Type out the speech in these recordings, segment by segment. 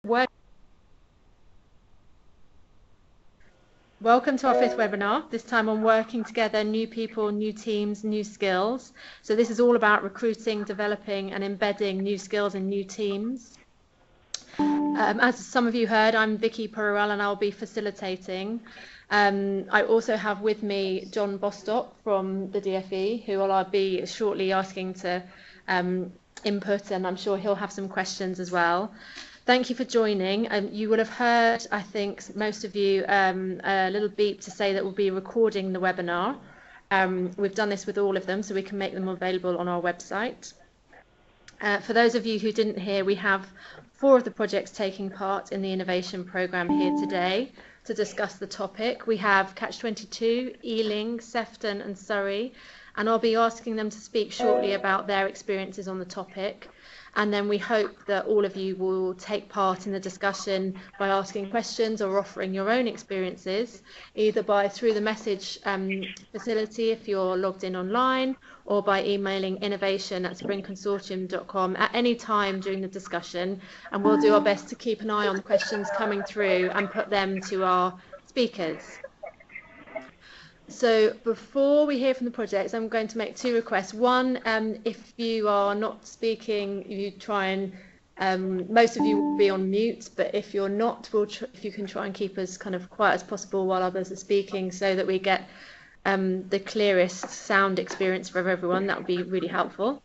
Welcome to our 5th webinar, this time on working together, new people, new teams, new skills. So this is all about recruiting, developing and embedding new skills in new teams. As some of you heard, I'm Vicky Purwell and I'll be facilitating. I also have with me John Bostock from the DFE, who I'll be shortly asking to input, and I'm sure he'll have some questions as well. Thank you for joining. You will have heard, I think, most of you, a little beep to say that we'll be recording the webinar. We've done this with all of them, so we can make them available on our website. For those of you who didn't hear, we have 4 of the projects taking part in the innovation programme here today to discuss the topic. We have Catch-22, Ealing, Sefton and Surrey, and I'll be asking them to speak shortly about their experiences on the topic. And then we hope that all of you will take part in the discussion by asking questions or offering your own experiences, either through the message facility if you're logged in online, or by emailing innovation@springconsortium.com at any time during the discussion. And we'll do our best to keep an eye on the questions coming through and put them to our speakers. So before we hear from the projects, I'm going to make 2 requests. One, if you are not speaking, you try and, most of you will be on mute, but if you're not, if you can try and keep as kind of quiet as possible while others are speaking so that we get the clearest sound experience for everyone, that would be really helpful.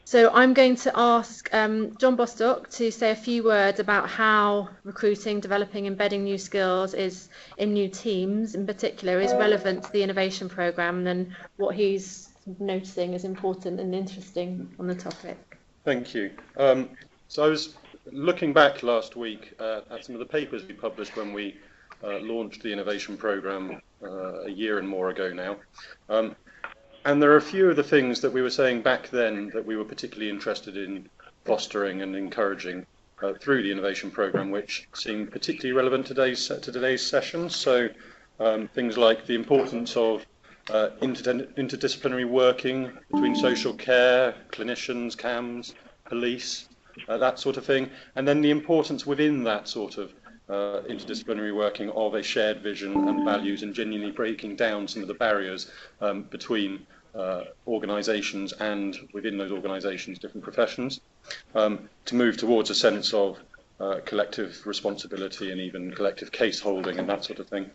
So I'm going to ask John Bostock to say a few words about how recruiting, developing, embedding new skills is in new teams in particular is relevant to the innovation programme and what he's noticing as important and interesting on the topic. Thank you. So I was looking back last week at some of the papers we published when we launched the innovation programme a year and more ago now. And there are a few of the things that we were saying back then that we were particularly interested in fostering and encouraging through the innovation programme, which seem particularly relevant to today's session. So things like the importance of interdisciplinary working between social care, clinicians, CAMs, police, that sort of thing. And then the importance within that sort of interdisciplinary working of a shared vision and values, and genuinely breaking down some of the barriers between organisations and within those organisations different professions, to move towards a sense of collective responsibility and even collective case holding and that sort of thing.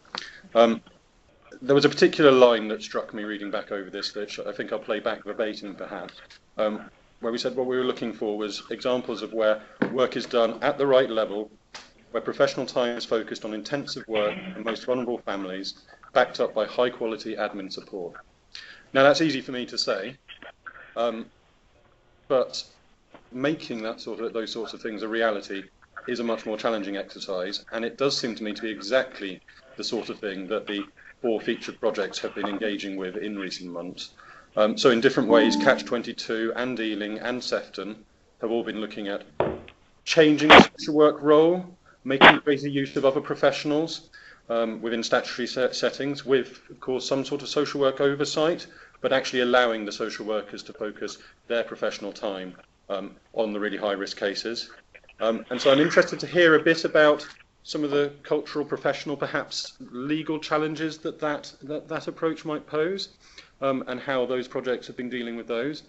There was a particular line that struck me reading back over this that I think I'll play back verbatim perhaps, where we said what we were looking for was examples of where work is done at the right level, where professional time is focused on intensive work and most vulnerable families, backed up by high quality admin support. Now that's easy for me to say, but making those sorts of things a reality is a much more challenging exercise, and it does seem to me to be exactly the sort of thing that the 4 featured projects have been engaging with in recent months. So in different ways, Catch-22 and Ealing and Sefton have all been looking at changing the social work role, making greater use of other professionals within statutory settings with, of course, some sort of social work oversight, but actually allowing the social workers to focus their professional time on the really high-risk cases. And so I'm interested to hear a bit about some of the cultural, professional, perhaps legal challenges that approach might pose, and how those projects have been dealing with those.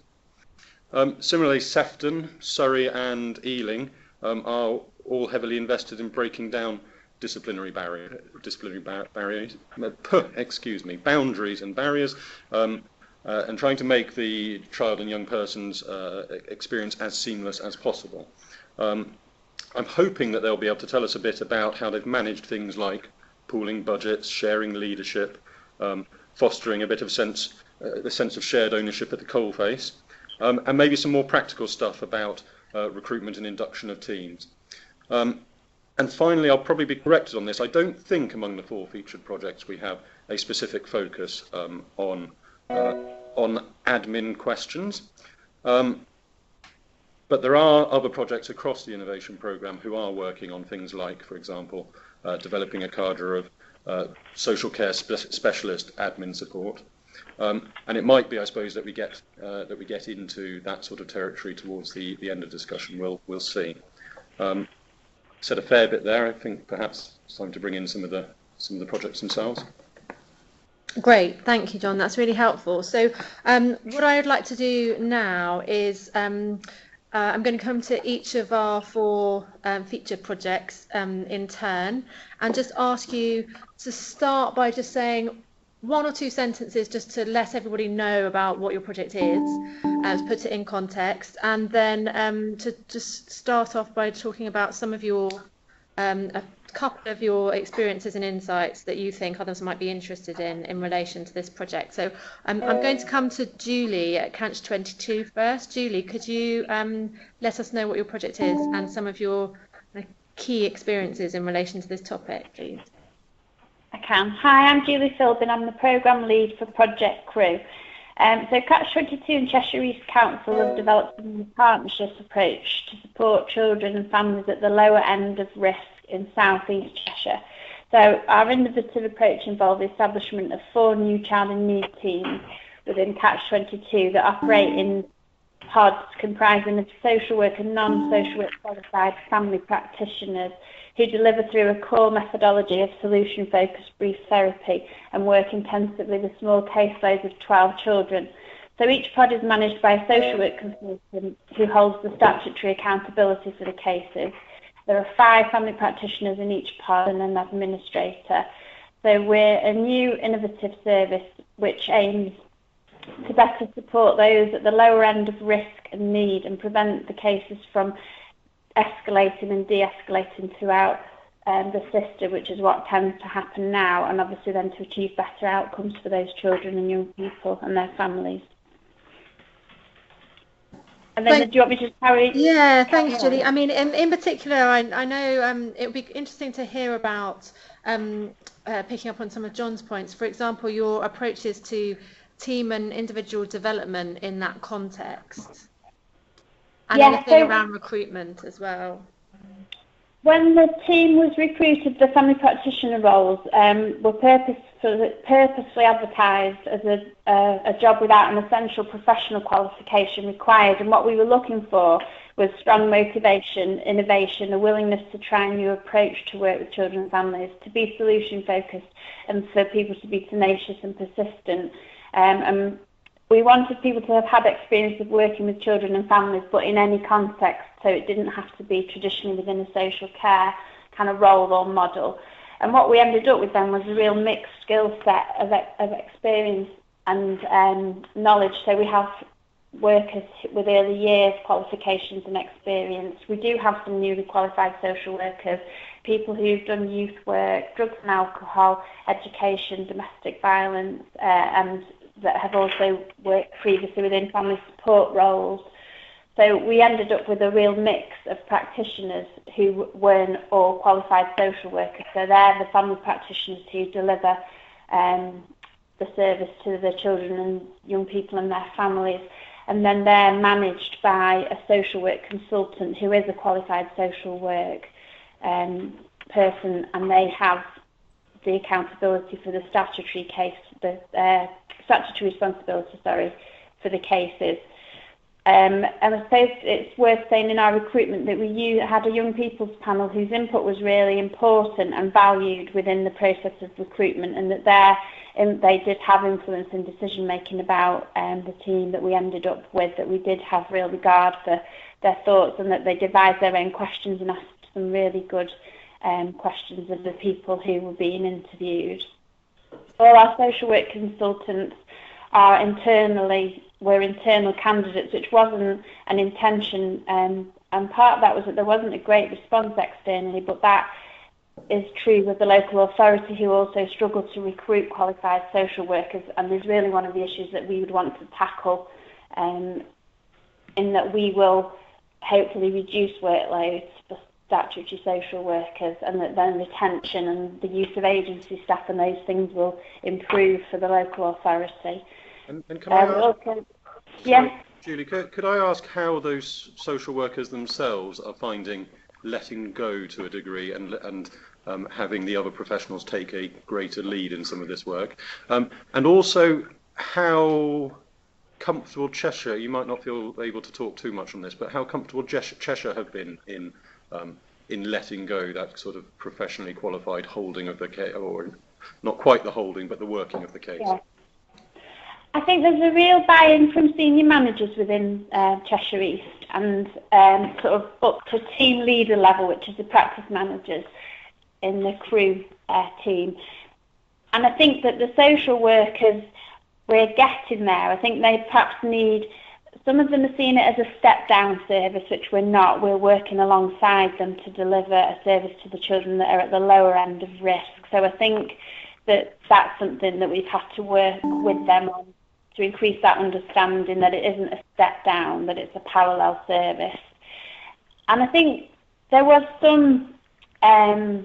Similarly, Sefton, Surrey and Ealing are all heavily invested in breaking down disciplinary boundaries and barriers, and trying to make the child and young person's experience as seamless as possible. I'm hoping that they'll be able to tell us a bit about how they've managed things like pooling budgets, sharing leadership, fostering a bit of the sense of shared ownership at the coalface, and maybe some more practical stuff about recruitment and induction of teams. And finally, I'll probably be corrected on this. I don't think among the 4 featured projects we have a specific focus on admin questions. But there are other projects across the innovation programme who are working on things like, for example, developing a cadre of social care specialist admin support. And it might be, I suppose, that we get into that sort of territory towards the end of discussion. We'll see. said a fair bit there. I think perhaps it's time to bring in some of the projects themselves. Great, thank you, John. That's really helpful. So what I would like to do now is I'm going to come to each of our 4 feature projects in turn, and just ask you to start by just saying 1 or 2 sentences just to let everybody know about what your project is, to put it in context, and then to just start off by talking about some of your a couple of your experiences and insights that you think others might be interested in relation to this project. So I'm going to come to Julie at Catch 22 first. Julie, could you let us know what your project is and some of your key experiences in relation to this topic, please? I can. Hi, I'm Julie Philbin. I'm the programme lead for Project Crew. So Catch 22 and Cheshire East Council have developed a partnership approach to support children and families at the lower end of risk in South East Cheshire. So our innovative approach involved the establishment of 4 new child in need teams within Catch 22 that operate in pods comprising of social work and non-social work qualified family practitioners who deliver through a core methodology of solution-focused brief therapy and work intensively with small caseloads of 12 children. So each pod is managed by a social work consultant who holds the statutory accountability for the cases. There are 5 family practitioners in each pod and an administrator. So we're a new innovative service which aims to better support those at the lower end of risk and need and prevent the cases from escalating and de-escalating throughout the system, which is what tends to happen now, and obviously then to achieve better outcomes for those children and young people and their families. And then do you want me to carry? Yeah, thanks, Julie. I mean, in particular, I know it would be interesting to hear about picking up on some of John's points. For example, your approaches to team and individual development in that context. And anything around recruitment as well. When the team was recruited, the family practitioner roles were purposefully advertised as a job without an essential professional qualification required, and what we were looking for was strong motivation, innovation, a willingness to try a new approach to work with children and families, to be solution focused, and for people to be tenacious and persistent. And we wanted people to have had experience of working with children and families, but in any context, so it didn't have to be traditionally within a social care kind of role or model. And what we ended up with then was a real mixed skill set of experience and knowledge. So we have workers with early years qualifications and experience. We do have some newly qualified social workers, people who've done youth work, drugs and alcohol, education, domestic violence, and that have also worked previously within family support roles. So we ended up with a real mix of practitioners who weren't all qualified social workers. So they're the family practitioners who deliver the service to the children and young people and their families. And then they're managed by a social work consultant who is a qualified social work person, and they have the accountability for the statutory case, the statutory responsibility, for the cases. And I suppose it's worth saying in our recruitment that we had a young people's panel whose input was really important and valued within the process of recruitment, and that they did have influence in decision making about the team that we ended up with, that we did have real regard for their thoughts, and that they devised their own questions and asked some really good questions of the people who were being interviewed. All our social work consultants are were internal candidates, which wasn't an intention, and part of that was that there wasn't a great response externally, but that is true with the local authority, who also struggle to recruit qualified social workers, and is really one of the issues that we would want to tackle, in that we will hopefully reduce workloads for statutory social workers, and that then retention and the use of agency staff and those things will improve for the local authority. And can I ask, yeah, Julie, could I ask how those social workers themselves are finding letting go to a degree and having the other professionals take a greater lead in some of this work, and also how comfortable Cheshire, you might not feel able to talk too much on this, but how comfortable Cheshire have been in in letting go that sort of professionally qualified holding of the case, or not quite the holding, but the working of the case? Yeah. I think there's a real buy-in from senior managers within Cheshire East, and sort of up to team leader level, which is the practice managers in the crew team. And I think that the social workers, we're getting there. I think they perhaps need, some of them are seeing it as a step-down service, which we're not. We're working alongside them to deliver a service to the children that are at the lower end of risk. So I think that that's something that we've had to work with them on, to increase that understanding that it isn't a step down, that it's a parallel service. And I think there was some, I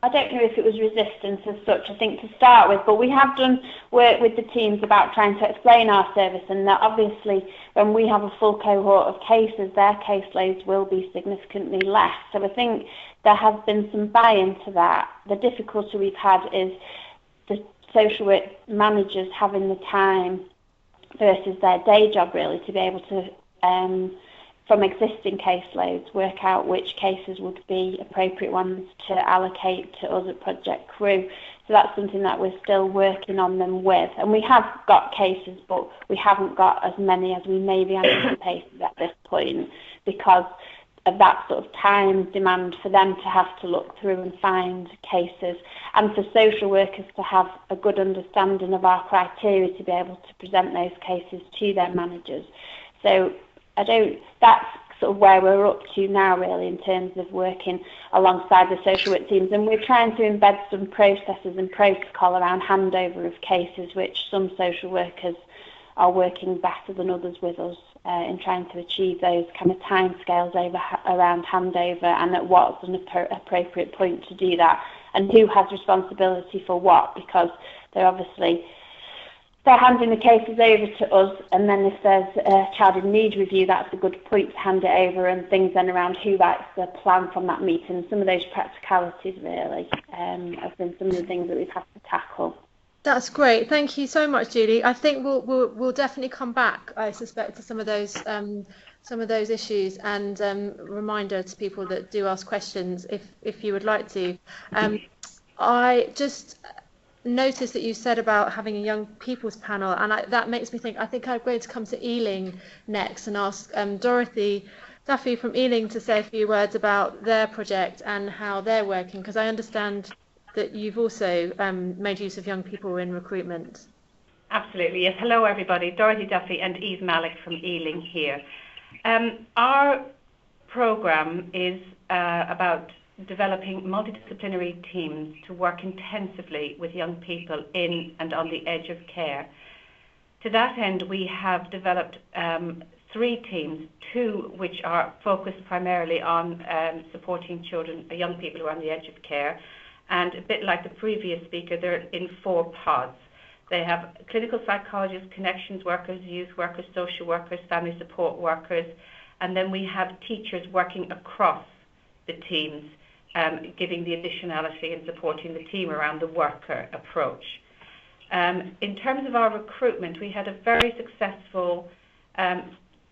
don't know if it was resistance as such, I think, to start with, but we have done work with the teams about trying to explain our service, and that obviously when we have a full cohort of cases, their caseloads will be significantly less. So I think there has been some buy-in to that. The difficulty we've had is the social work managers having the time versus their day job, really, to be able to, from existing caseloads, work out which cases would be appropriate ones to allocate to us at Project Crew. So that's something that we're still working on them with. And we have got cases, but we haven't got as many as we maybe anticipated at this point, because of that sort of time demand for them to have to look through and find cases, and for social workers to have a good understanding of our criteria to be able to present those cases to their managers. So that's sort of where we're up to now, really, in terms of working alongside the social work teams. And we're trying to embed some processes and protocol around handover of cases, which some social workers are working better than others with us in trying to achieve those kind of timescales around handover, and at what's an appropriate point to do that, and who has responsibility for what, because they're handing the cases over to us, and then if there's a child in need review, that's a good point to hand it over, and things then around who writes the plan from that meeting. Some of those practicalities, really, have been some of the things that we've had to tackle. That's great. Thank you so much, Julie. I think we'll definitely come back, I suspect, to some of those issues, and reminder to people that do ask questions if you would like to. I just noticed that you said about having a young people's panel, and that makes me think, I think I'm going to come to Ealing next and ask Dorothy Duffy from Ealing to say a few words about their project and how they're working, because I understand that you've also made use of young people in recruitment. Absolutely, yes. Hello, everybody. Dorothy Duffy and Eve Malik from Ealing here. Our programme is about developing multidisciplinary teams to work intensively with young people in and on the edge of care. To that end, we have developed 3 teams, 2 which are focused primarily on supporting children, young people who are on the edge of care. And a bit like the previous speaker, they're in 4 pods. They have clinical psychologists, connections workers, youth workers, social workers, family support workers, and then we have teachers working across the teams, giving the additionality and supporting the team around the worker approach. In terms of our recruitment, we had a very successful,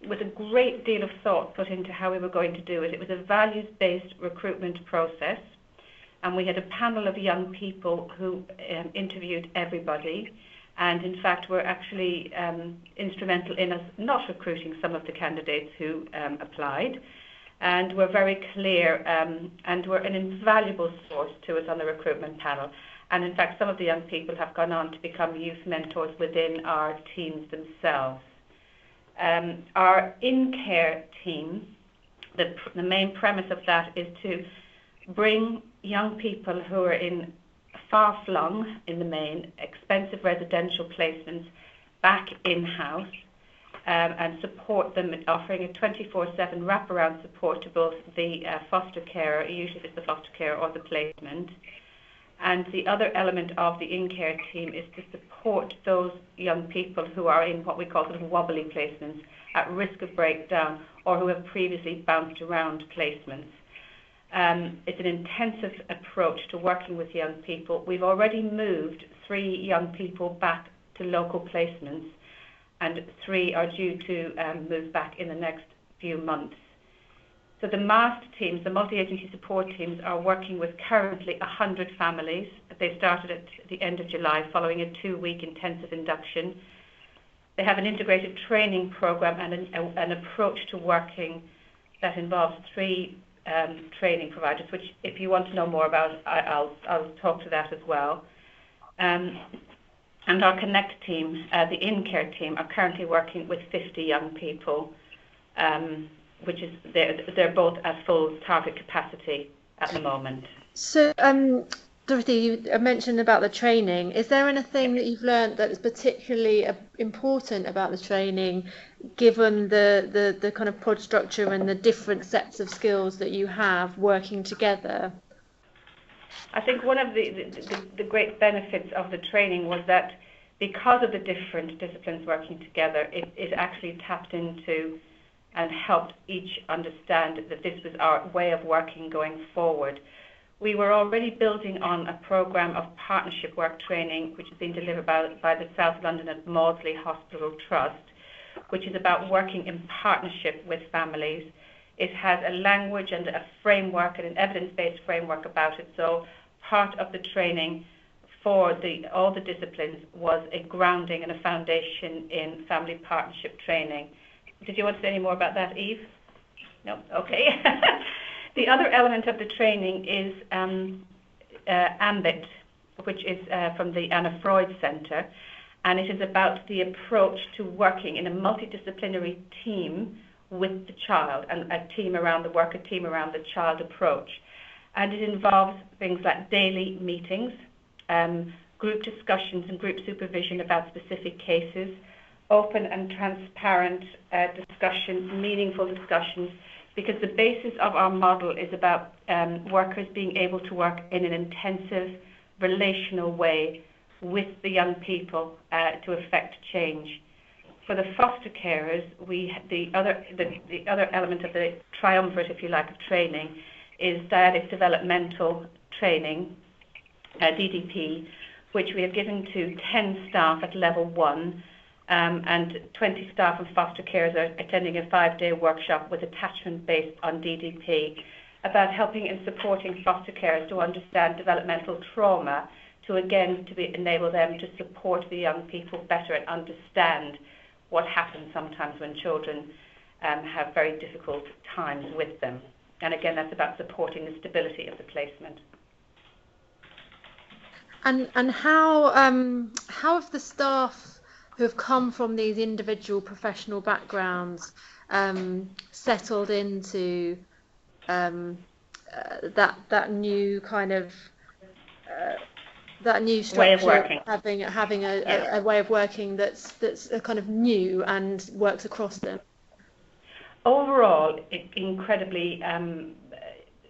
with a great deal of thought put into how we were going to do it. It was a values-based recruitment process. And we had a panel of young people who interviewed everybody, and in fact were actually instrumental in us not recruiting some of the candidates who applied, and were very clear and were an invaluable source to us on the recruitment panel. And in fact, some of the young people have gone on to become youth mentors within our teams themselves. Our in-care team, the main premise of that is to bring young people who are in far-flung, in the main, expensive residential placements back in-house and support them, offering a 24/7 wraparound support to both the foster carer, usually it's the foster carer or the placement. And the other element of the in-care team is to support those young people who are in what we call sort of wobbly placements, at risk of breakdown, or who have previously bounced around placements. It's an intensive approach to working with young people. We've already moved 3 young people back to local placements, and 3 are due to move back in the next few months. So the MAST teams, the multi-agency support teams, are working with currently 100 families. They started at the end of July following a 2-week intensive induction. They have an integrated training program and an approach to working that involves 3 training providers, which if you want to know more about, I'll talk to that as well. And our Connect team, the in-care team, are currently working with 50 young people, which is they're both at full target capacity at the moment. So, Dorothy, you mentioned about the training. Is there anything that you've learned that is particularly important about the training, given the kind of pod structure and the different sets of skills that you have working together? I think one of the great benefits of the training was that because of the different disciplines working together, it actually tapped into and helped each understand that this was our way of working going forward. We were already building on a program of partnership work training, which has been delivered by the South London and Maudsley Hospital Trust, which is about working in partnership with families. It has a language and a framework and an evidence-based framework about it. So part of the training for all the disciplines was a grounding and a foundation in family partnership training. Did you want to say any more about that, Eve? No? Okay. The other element of the training is AMBIT, which is from the Anna Freud Centre, and it is about the approach to working in a multidisciplinary team with the child, and a team around the work, a team around the child approach. And it involves things like daily meetings, group discussions and group supervision about specific cases, open and transparent discussion, meaningful discussions, because the basis of our model is about workers being able to work in an intensive, relational way with the young people to affect change. For the foster carers, the other element of the triumvirate, if you like, of training is dyadic developmental training, DDP, which we have given to 10 staff at level 1. And 20 staff and foster carers are attending a 5-day workshop with attachment based on DDP about helping and supporting foster carers to understand developmental trauma to enable them to support the young people better and understand what happens sometimes when children have very difficult times with them. And again, that's about supporting the stability of the placement. And how have the staff who have come from these individual professional backgrounds settled into that new kind of that new structure, way of working, having a way of working that's a kind of new and works across them? Overall, incredibly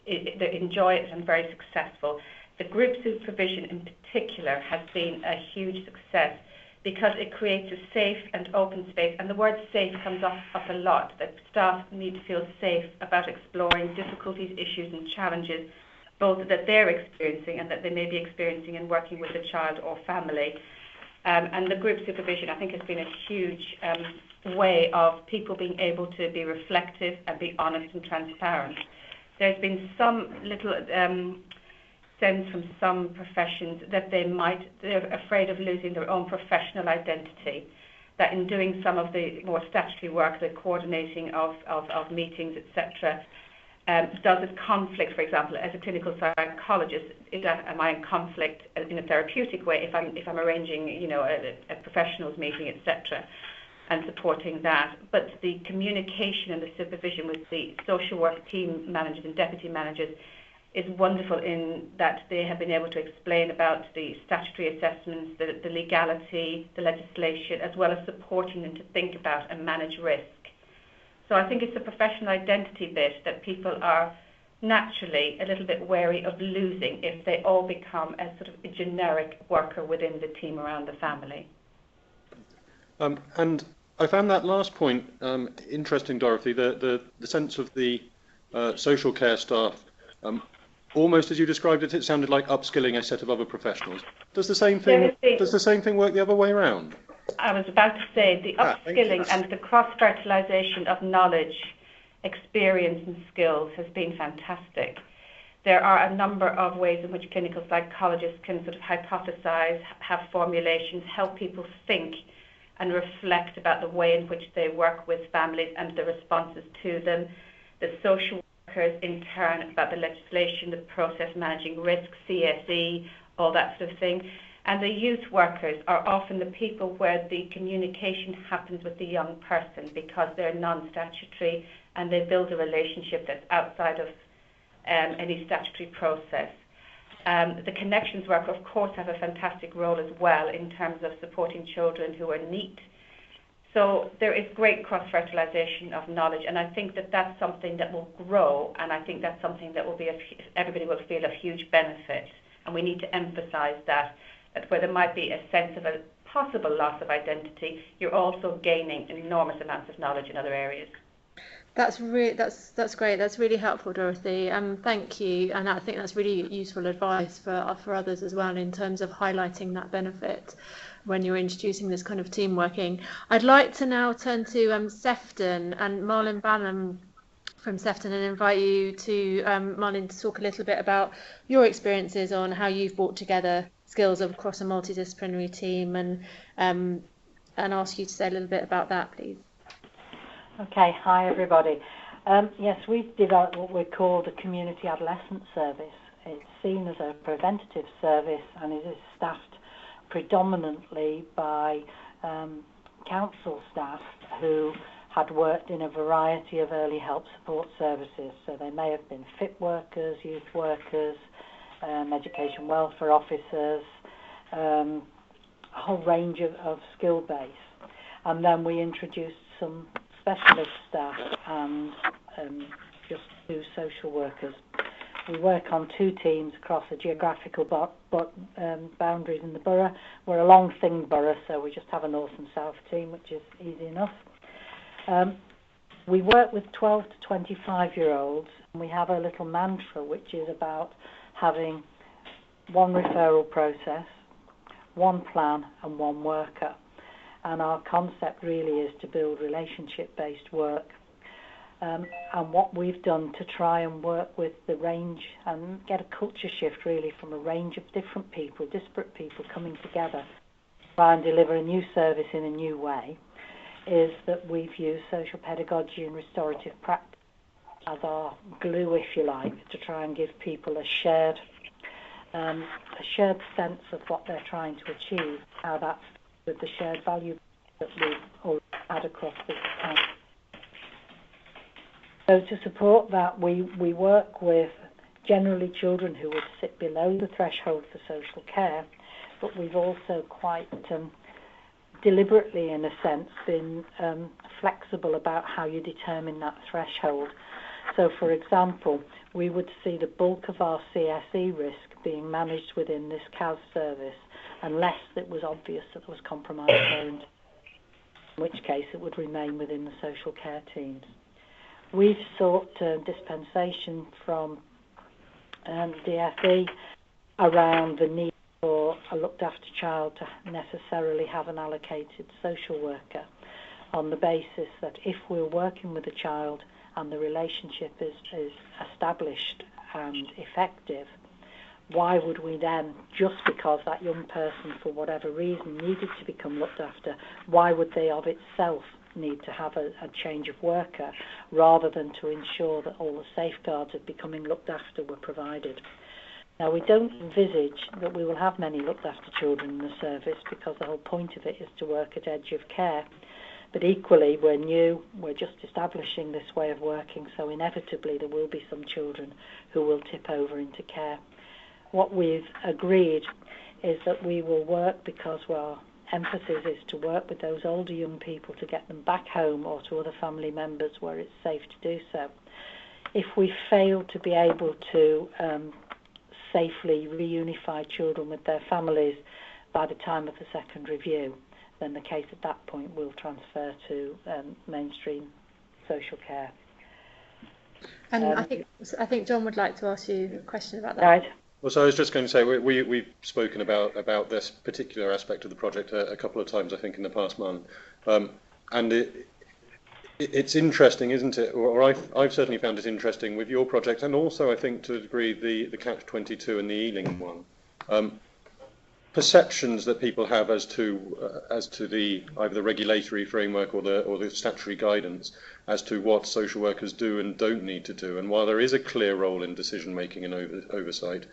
they enjoy it and very successful. The group supervision in particular has been a huge success because it creates a safe and open space, and the word safe comes up a lot, that staff need to feel safe about exploring difficulties, issues and challenges, both that they're experiencing and that they may be experiencing in working with a child or family. And the group supervision, I think, has been a huge way of people being able to be reflective and be honest and transparent. There's been some little sense from some professions that they're afraid of losing their own professional identity, that in doing some of the more statutory work, the coordinating of meetings, etc., does it conflict, for example, as a clinical psychologist, am I in conflict in a therapeutic way if I'm arranging, a professionals meeting, etc., and supporting that. But the communication and the supervision with the social work team managers and deputy managers is wonderful in that they have been able to explain about the statutory assessments, the legality, the legislation, as well as supporting them to think about and manage risk. So I think it's the professional identity bit that people are naturally a little bit wary of losing if they all become a sort of a generic worker within the team around the family. And I found that last point interesting, Dorothy, the sense of the social care staff. Almost as you described it, it sounded like upskilling a set of other professionals. Does the same thing work the other way around? I was about to say the upskilling and the cross-fertilisation of knowledge experience and skills has been fantastic. There are a number of ways in which clinical psychologists can sort of hypothesize, have formulations, help people think and reflect about the way in which they work with families and the responses to them. The social workers, in turn, about the legislation, the process, managing risk, CSE, all that sort of thing. And the youth workers are often the people where the communication happens with the young person because they're non-statutory and they build a relationship that's outside of any statutory process. The connections worker, of course, have a fantastic role as well in terms of supporting children who are NEET. So there is great cross-fertilisation of knowledge, and I think that that's something that will grow, and I think that's something that will be everybody will feel a huge benefit, and we need to emphasise that where there might be a sense of a possible loss of identity, you're also gaining enormous amounts of knowledge in other areas. That's great. That's really helpful, Dorothy. Thank you. And I think that's really useful advice for others as well in terms of highlighting that benefit when you're introducing this kind of team working. I'd like to now turn to Sefton and Marlon Banham from Sefton and invite you to, Marlon, to talk a little bit about your experiences on how you've brought together skills across a multidisciplinary team and ask you to say a little bit about that, please. Okay, hi everybody. Yes, we've developed what we call the Community Adolescent Service. It's seen as a preventative service and it is staffed predominantly by council staff who had worked in a variety of early help support services. So they may have been fit workers, youth workers, education welfare officers, a whole range of skill base. And then we introduced some specialist staff and just 2 social workers. We work on 2 teams across the geographical boundaries in the borough. We're a long thin borough, so we just have a north and south team, which is easy enough. We work with 12 to 25-year-olds, and we have a little mantra, which is about having 1 referral process, 1 plan, and 1 worker. And our concept really is to build relationship-based work. And what we've done to try and work with the range and get a culture shift really from a range of different people, disparate people coming together, try and deliver a new service in a new way, is that we've used social pedagogy and restorative practice as our glue, if you like, to try and give people a shared sense of what they're trying to achieve, how that's with the shared value that we've already had across the town. So to support that, we work with generally children who would sit below the threshold for social care, but we've also quite deliberately, in a sense, been flexible about how you determine that threshold. So, for example, we would see the bulk of our CSE risk being managed within this CAS service, unless it was obvious that there was compromised parent, in which case it would remain within the social care teams. We've sought dispensation from DfE around the need for a looked after child to necessarily have an allocated social worker, on the basis that if we're working with a child and the relationship is established and effective, why would we then, just because that young person, for whatever reason, needed to become looked after, why would they of itself need to have a change of worker, rather than to ensure that all the safeguards of becoming looked after were provided? Now, we don't envisage that we will have many looked after children in the service, because the whole point of it is to work at edge of care. But equally, we're new, we're just establishing this way of working, so inevitably there will be some children who will tip over into care. What we've agreed is that we will work, because our emphasis is to work with those older young people to get them back home or to other family members where it's safe to do so. If we fail to be able to safely reunify children with their families by the time of the second review, then the case at that point will transfer to mainstream social care. And I think John would like to ask you a question about that. Right. Well, so I was just going to say, we've spoken about this particular aspect of the project a couple of times, I think, in the past month. And It's interesting, isn't it? Or I've certainly found it interesting with your project, and also I think to a degree the Catch-22 and the Ealing one. Perceptions that people have as to the either the regulatory framework or the statutory guidance as to what social workers do and don't need to do. And while there is a clear role in decision making and oversight,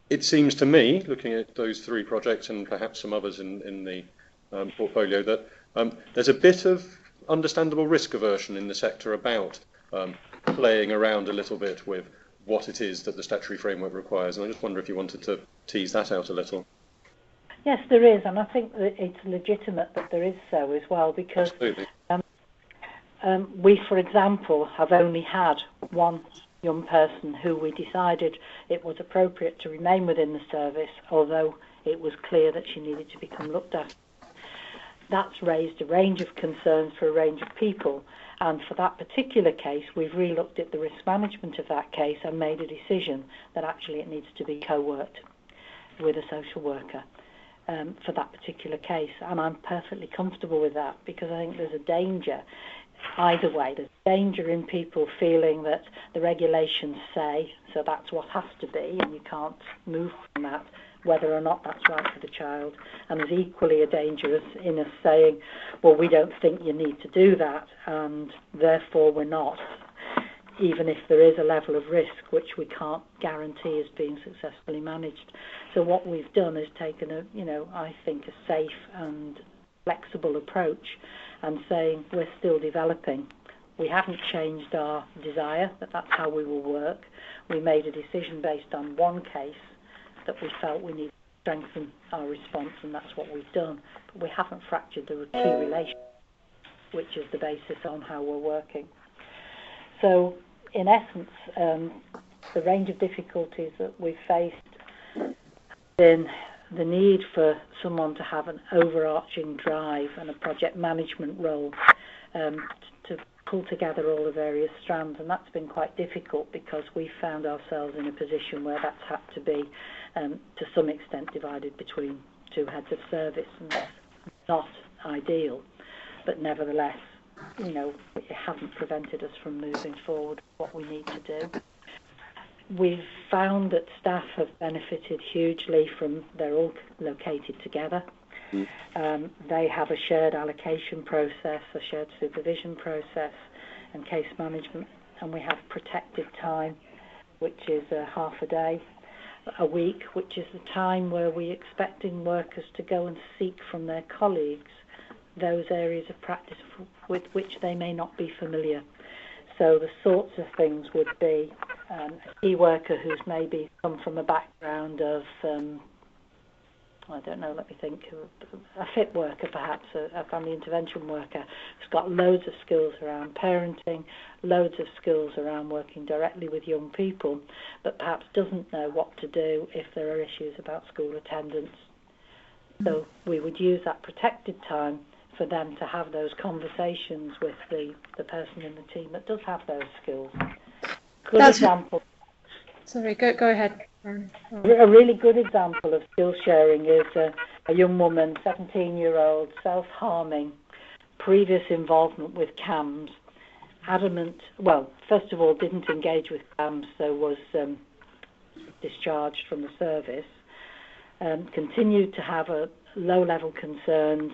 it seems to me, looking at those three projects and perhaps some others in the portfolio, that there's a bit of understandable risk aversion in the sector about playing around a little bit with what it is that the statutory framework requires. And I just wonder if you wanted to tease that out a little. Yes, there is, and I think that it's legitimate that there is so as well, because we, for example, have only had one young person who we decided it was appropriate to remain within the service, although it was clear that she needed to become looked after. That's raised a range of concerns for a range of people, and for that particular case we've re-looked at the risk management of that case and made a decision that actually it needs to be co-worked with a social worker for that particular case, and I'm perfectly comfortable with that, because I think there's a danger either way. There's danger in people feeling that the regulations say so that's what has to be and you can't move from that, whether or not that's right for the child, and there's equally a danger in us saying, well, we don't think you need to do that and therefore we're not, even if there is a level of risk which we can't guarantee is being successfully managed. So what we've done is taken I think a safe and flexible approach and saying we're still developing. We haven't changed our desire that that's how we will work. We made a decision based on one case that we felt we need to strengthen our response, and that's what we've done. But we haven't fractured the key relationship, which is the basis on how we're working. So, in essence, the range of difficulties that we've faced in the need for someone to have an overarching drive and a project management role to pull together all the various strands, and that's been quite difficult because we found ourselves in a position where that's had to be to some extent divided between two heads of service, and that's not ideal, but nevertheless it hasn't prevented us from moving forward what we need to do. We've found that staff have benefited hugely from, they're all located together. They have a shared allocation process, a shared supervision process and case management, and we have protected time, which is half a day a week, which is the time where we're expecting workers to go and seek from their colleagues those areas of practice with which they may not be familiar. So the sorts of things would be a key worker who's maybe come from a background of, a fit worker perhaps, a family intervention worker who's got loads of skills around parenting, loads of skills around working directly with young people, but perhaps doesn't know what to do if there are issues about school attendance. So we would use that protected time for them to have those conversations with the person in the team that does have those skills. Example. Sorry, go ahead. A really good example of skill sharing is a young woman, 17-year-old, self-harming, previous involvement with CAMS, adamant, well, first of all, didn't engage with CAMS, so was discharged from the service, continued to have a low-level concerns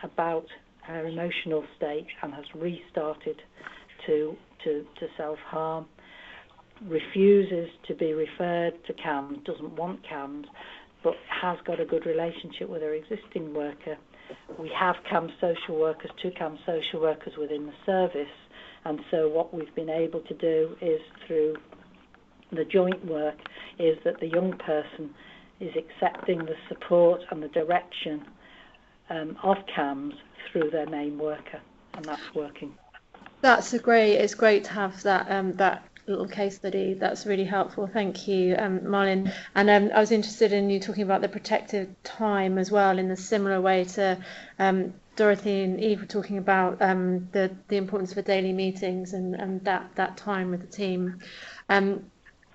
about her emotional state and has restarted to self-harm, refuses to be referred to CAMS, doesn't want CAMS, but has got a good relationship with her existing worker. We have CAMS social workers, 2 CAMS social workers within the service, and so what we've been able to do is, through the joint work, is that the young person is accepting the support and the direction of CAMS through their main worker, and that's working. It's great to have that little case study. That's really helpful. Thank you, Marlin. And I was interested in you talking about the protective time as well, in a similar way to Dorothy and Eve were talking about the importance of daily meetings and that time with the team.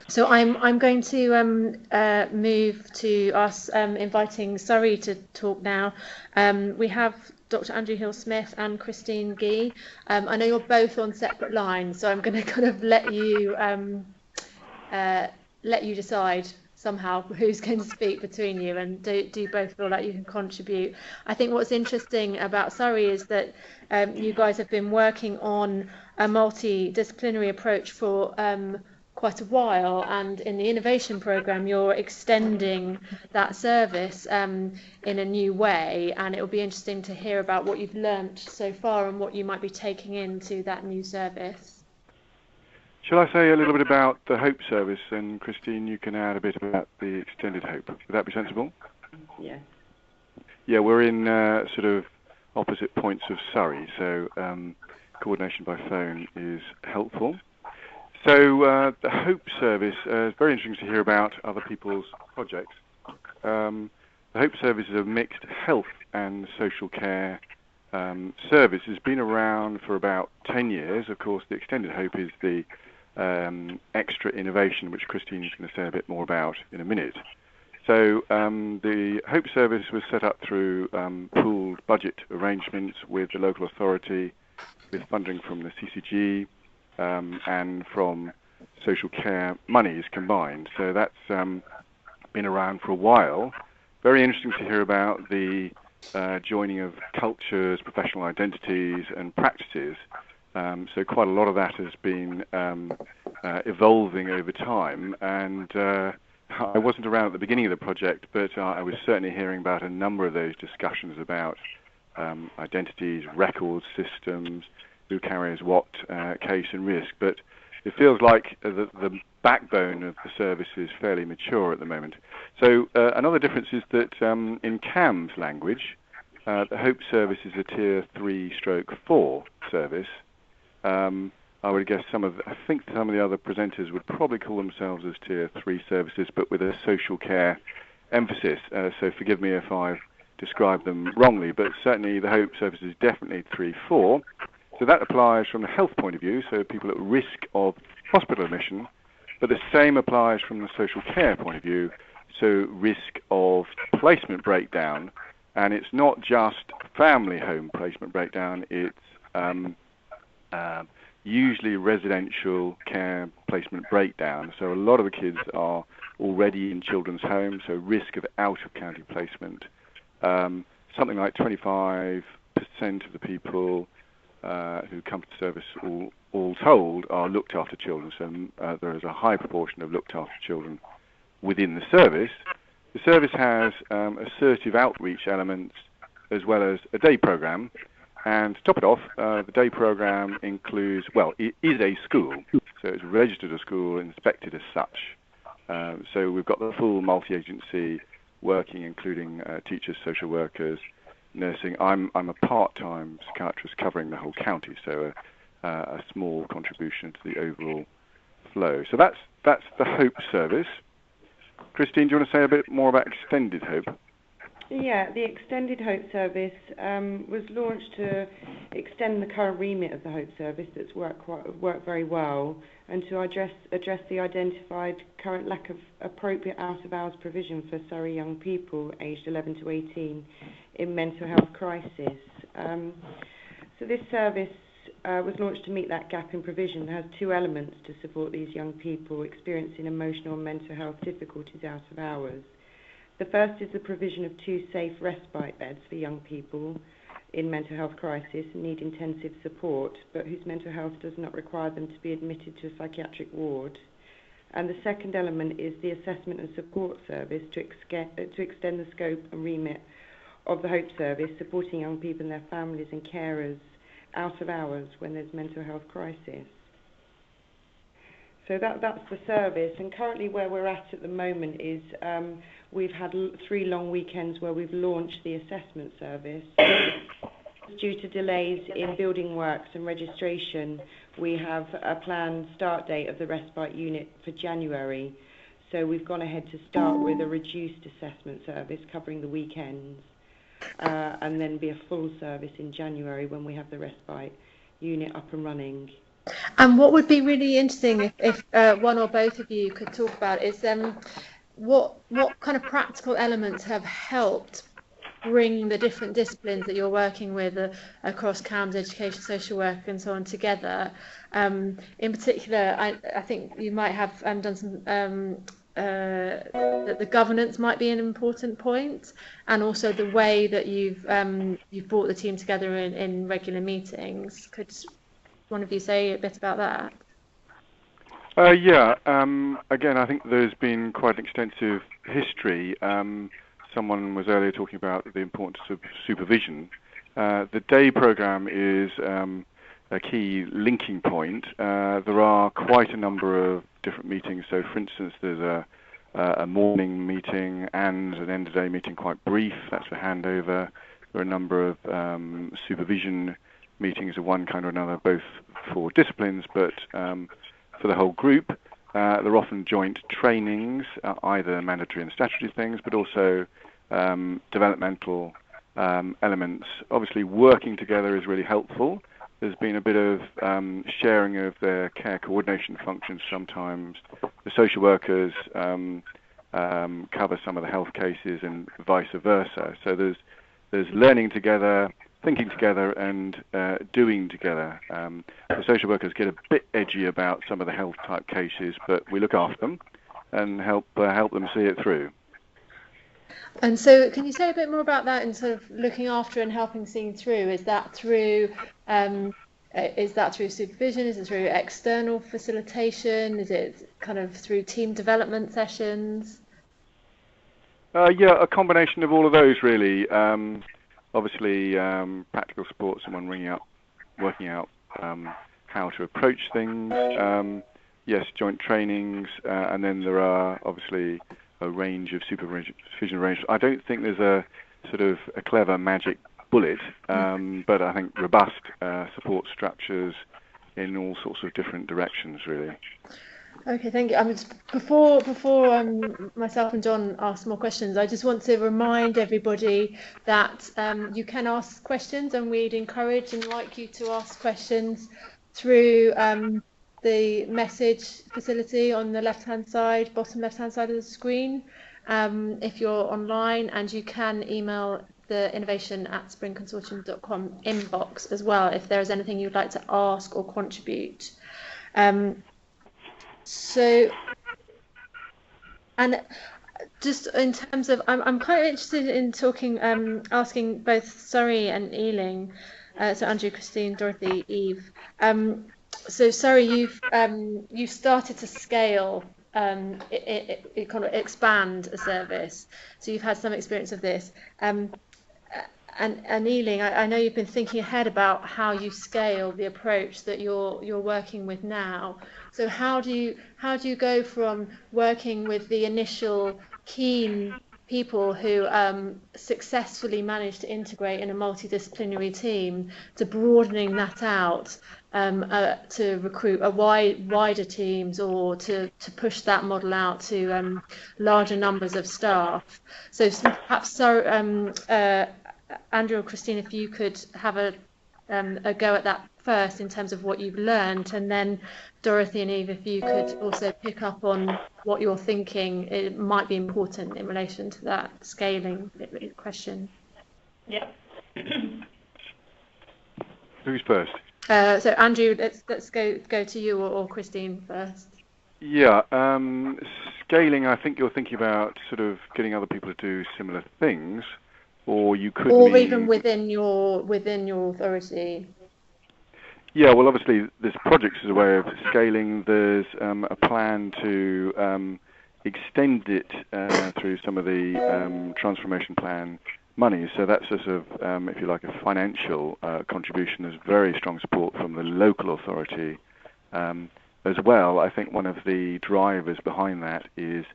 So I'm going to move to us inviting Surrey to talk now. We have Dr. Andrew Hill-Smith and Christine Gee. I know you're both on separate lines, so I'm going to kind of let you decide somehow who's going to speak between you, and do both feel like you can contribute. I think what's interesting about Surrey is that you guys have been working on a multidisciplinary approach for quite a while, and in the innovation programme you're extending that service in a new way, and it will be interesting to hear about what you've learnt so far and what you might be taking into that new service. Shall I say a little bit about the Hope service, and Christine, you can add a bit about the extended Hope. Would that be sensible? Yeah. Yeah, we're in sort of opposite points of Surrey, so coordination by phone is helpful. So the Hope service is very interesting to hear about other people's projects. The Hope service is a mixed health and social care service. It's been around for about 10 years. Of course, the extended Hope is the extra innovation, which Christine is going to say a bit more about in a minute. So the Hope service was set up through pooled budget arrangements with the local authority, with funding from the CCG and from social care monies combined. So that's been around for a while. Very interesting to hear about the joining of cultures, professional identities and practices. So quite a lot of that has been evolving over time, and I wasn't around at the beginning of the project, but I was certainly hearing about a number of those discussions about identities, record systems, who carries what case and risk. But it feels like the backbone of the service is fairly mature at the moment. So another difference is that in CAM's language, the Hope service is a Tier 3/4 service. I would guess I think some of the other presenters would probably call themselves as Tier 3 services, but with a social care emphasis. So forgive me if I've described them wrongly, but certainly the Hope service is definitely 3/4. So that applies from the health point of view, so people at risk of hospital admission, but the same applies from the social care point of view, so risk of placement breakdown. And it's not just family home placement breakdown, it's usually residential care placement breakdown. So a lot of the kids are already in children's homes, so risk of out-of-county placement. Something like 25% of the people who come to service, all told, are looked after children. So there is a high proportion of looked after children within the service. The service has assertive outreach elements as well as a day programme. And to top it off, the day programme includes, well, it is a school, so it's registered as a school, inspected as such. So we've got the full multi-agency working, including teachers, social workers, nursing. I'm a part-time psychiatrist covering the whole county, so a small contribution to the overall flow. So that's the Hope service. Christine, do you want to say a bit more about Extended Hope? Yeah, the Extended Hope service was launched to extend the current remit of the Hope service that's worked very well, and to address the identified current lack of appropriate out-of-hours provision for Surrey young people aged 11 to 18 in mental health crisis. So this service was launched to meet that gap in provision. It has two elements to support these young people experiencing emotional and mental health difficulties out of hours. The first is the provision of 2 safe respite beds for young people in mental health crisis and need intensive support, but whose mental health does not require them to be admitted to a psychiatric ward. And the second element is the assessment and support service to extend the scope and remit of the Hope service, supporting young people and their families and carers out of hours when there's mental health crisis. So that's the service, and currently where we're at the moment is we've had 3 long weekends where we've launched the assessment service. Due to delays in building works and registration, we have a planned start date of the respite unit for January. So we've gone ahead to start with a reduced assessment service covering the weekends, and then be a full service in January when we have the respite unit up and running. And what would be really interesting if one or both of you could talk about is what kind of practical elements have helped bring the different disciplines that you're working with across CAMS, education, social work, and so on together. In particular, I think you might have done some that the governance might be an important point, and also the way that you've brought the team together in regular meetings. Could one of you say a bit about that? Yeah. Again, I think there's been quite an extensive history. Someone was earlier talking about the importance of supervision. The day programme is a key linking point. There are quite a number of different meetings. So, for instance, there's a morning meeting and an end-of-day meeting, quite brief. That's for handover. There are a number of supervision meetings of one kind or another, both for disciplines, but for the whole group. They're often joint trainings, either mandatory and statutory things, but also developmental elements. Obviously, working together is really helpful. There's been a bit of sharing of their care coordination functions sometimes. The social workers cover some of the health cases and vice versa. So there's learning together, thinking together, and doing together. The social workers get a bit edgy about some of the health type cases, but we look after them and help them see it through. And so, can you say a bit more about that in sort of looking after and helping seeing through? Is that through supervision? Is it through external facilitation? Is it kind of through team development sessions? Yeah, a combination of all of those, really. Obviously, practical support, someone working out how to approach things. Yes, joint trainings, and then there are obviously a range of supervision arrangements. I don't think there's a sort of a clever magic bullet, but I think robust support structures in all sorts of different directions, really. Okay, thank you. Before myself and John ask more questions, I just want to remind everybody that you can ask questions, and we'd encourage and like you to ask questions through the message facility on the left-hand side, bottom left-hand side of the screen, if you're online, and you can email the innovation@springconsortium.com inbox as well if there is anything you'd like to ask or contribute. So, and just in terms of, I'm quite interested in talking, asking both Surrey and Ealing, so Andrew, Christine, Dorothy, Eve. So Surrey, you've started to scale, it kind of expand a service. So you've had some experience of this. And Ealing, I know you've been thinking ahead about how you scale the approach that you're working with now. So how do you go from working with the initial keen people who successfully managed to integrate in a multidisciplinary team to broadening that out to recruit wider teams, or to push that model out to larger numbers of staff? So perhaps Andrew or Christine, if you could have a go at that first in terms of what you've learned, and then Dorothy and Eve, if you could also pick up on what you're thinking it might be important in relation to that scaling question. Yep. Who's first? So Andrew, let's go to you or Christine first. Yeah, scaling. I think you're thinking about sort of getting other people to do similar things, or you could, or even within your authority. Yeah, well, obviously, this project is a way of scaling. There's a plan to extend it through some of the transformation plan money. So that's a sort of, if you like, a financial contribution. There's very strong support from the local authority as well. I think one of the drivers behind that is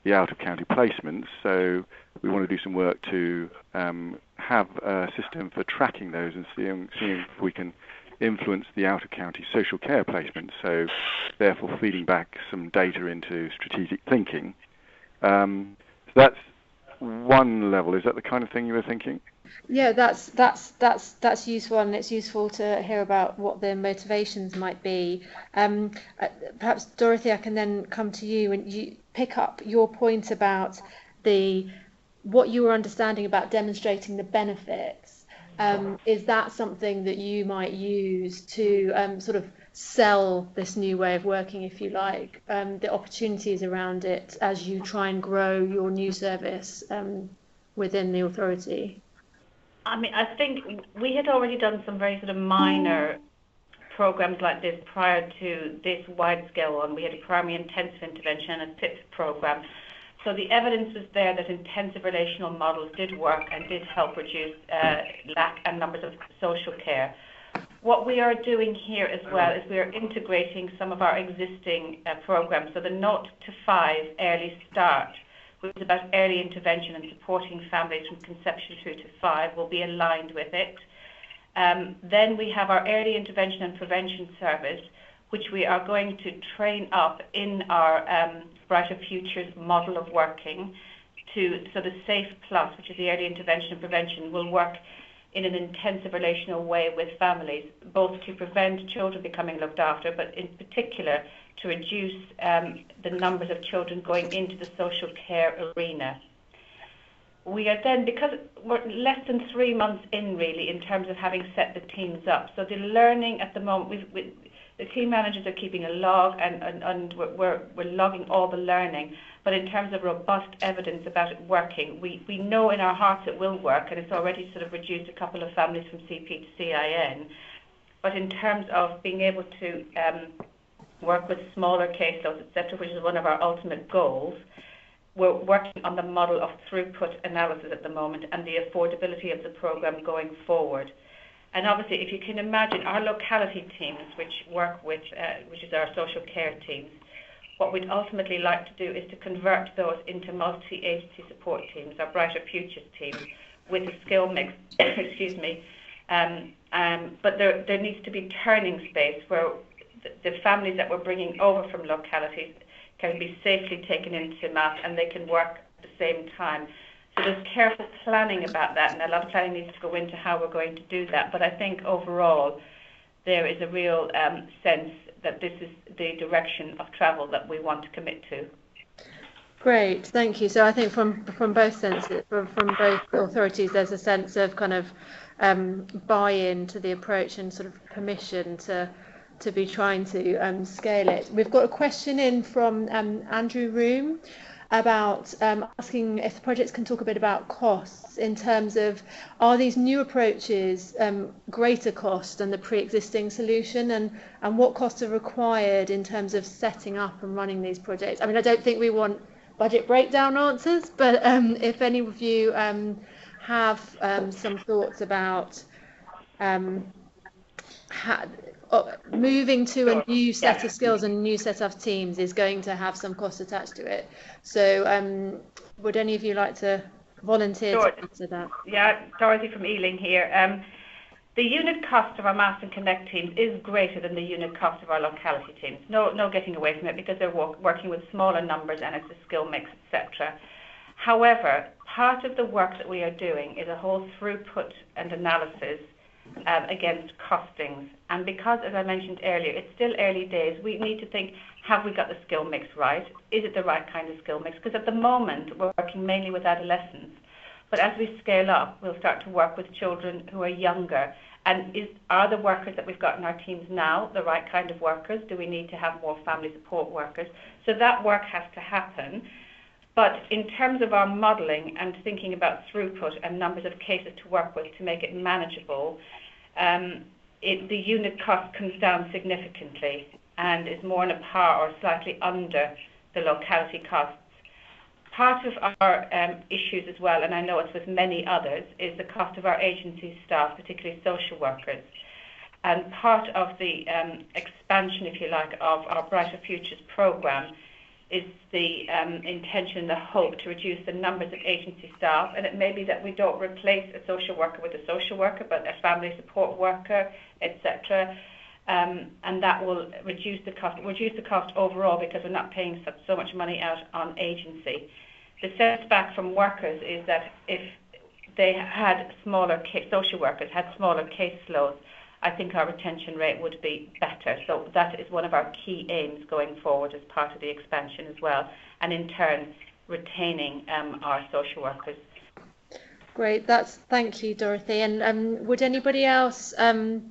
the out-of-county placements. So we want to do some work to have a system for tracking those and seeing if we can influence the out-of-county social care placements, so therefore feeding back some data into strategic thinking. So that's one level. Is that the kind of thing you were thinking? Yeah, that's useful, and it's useful to hear about what the motivations might be. Perhaps Dorothy, I can then come to you and you pick up your point about the what you were understanding about demonstrating the benefits, is that something that you might use to sort of sell this new way of working, if you like, the opportunities around it as you try and grow your new service within the authority? I mean, I think we had already done some very sort of minor programs like this prior to this wide-scale one. We had a primary intensive intervention and a TIPS program. So the evidence was there that intensive relational models did work and did help reduce lack and numbers of social care. What we are doing here as well is we are integrating some of our existing programs. So the 0 to 5 early start, which is about early intervention and supporting families from conception through to 5, will be aligned with it. Then we have our early intervention and prevention service, which we are going to train up in our Brighter Futures model of working so the SAFE Plus, which is the early intervention and prevention, will work in an intensive relational way with families, both to prevent children becoming looked after, but in particular to reduce the numbers of children going into the social care arena. We are then, because we're less than 3 months in really in terms of having set the teams up, so the learning at the moment, the team managers are keeping a log and we're logging all the learning, but in terms of robust evidence about it working, we know in our hearts it will work, and it's already sort of reduced a couple of families from CP to CIN. But in terms of being able to work with smaller caseloads, etc., which is one of our ultimate goals, we're working on the model of throughput analysis at the moment and the affordability of the program going forward. And obviously, if you can imagine, our locality teams, which work with, which is our social care teams, what we'd ultimately like to do is to convert those into multi-agency support teams, our Brighter Futures teams, with a skill mix, excuse me. But there needs to be turning space where the families that we're bringing over from localities can be safely taken into MAP and they can work at the same time. So there's careful planning about that, and a lot of planning needs to go into how we're going to do that. But I think overall there is a real sense that this is the direction of travel that we want to commit to. Great, thank you. So I think from both senses, from both authorities, there's a sense of kind of buy-in to the approach and sort of permission to be trying to scale it. We've got a question in from Andrew Room about asking if the projects can talk a bit about costs in terms of, are these new approaches greater cost than the pre-existing solution, and what costs are required in terms of setting up and running these projects? I mean, I don't think we want budget breakdown answers, but if any of you have some thoughts about moving to a new set of skills and a new set of teams is going to have some cost attached to it. So would any of you like to volunteer to answer that? Yeah, Dorothy from Ealing here. The unit cost of our Mass and Connect teams is greater than the unit cost of our locality teams. No getting away from it, because they're working with smaller numbers and it's a skill mix, etc. However, part of the work that we are doing is a whole throughput and analysis against costings. And because, as I mentioned earlier, it's still early days, we need to think, have we got the skill mix right? Is it the right kind of skill mix? Because at the moment, we're working mainly with adolescents. But as we scale up, we'll start to work with children who are younger. And are the workers that we've got in our teams now the right kind of workers? Do we need to have more family support workers? So that work has to happen. But in terms of our modelling and thinking about throughput and numbers of cases to work with to make it manageable, the unit cost comes down significantly and is more on a par or slightly under the locality costs. Part of our issues as well, and I know it's with many others, is the cost of our agency staff, particularly social workers. And part of the expansion, if you like, of our Brighter Futures programme is the intention, the hope to reduce the numbers of agency staff. And it may be that we don't replace a social worker with a social worker, but a family support worker, etc. And that will reduce the cost overall, because we're not paying so much money out on agency. The sense back from workers is that if they had social workers had smaller caseloads, I think our retention rate would be better. So that is one of our key aims going forward as part of the expansion as well, and in turn retaining our social workers. Great. Thank you, Dorothy. And would anybody else, any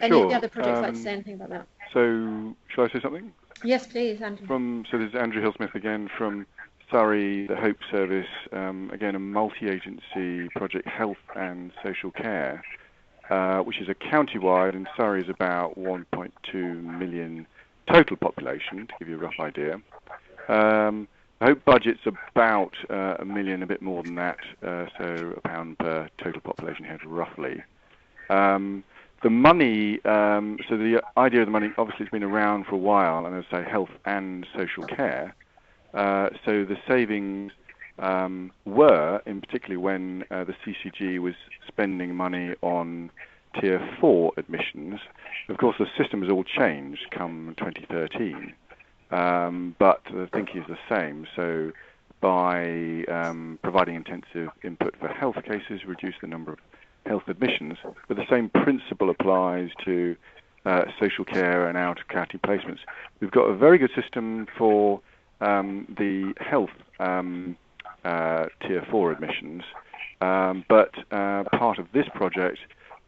Sure. of the other projects like to say anything about that? So, shall I say something? Yes, please, Andrew. So this is Andrew Hill-Smith again from Surrey, the Hope Service, again a multi-agency project, health and social care, which is a county-wide, and Surrey is about 1.2 million total population, to give you a rough idea. The Hope budget's about $1 million, a bit more than that, so £1 per total population head, roughly. The money, so the idea of the money, obviously it's been around for a while, and as I say, health and social care. So the savings were, in particularly when the CCG was spending money on Tier 4 admissions. Of course, the system has all changed come 2013, but the thinking is the same. So by providing intensive input for health cases, reduce the number of health admissions, but the same principle applies to social care and out-of-county placements. We've got a very good system for the health Tier 4 admissions, but part of this project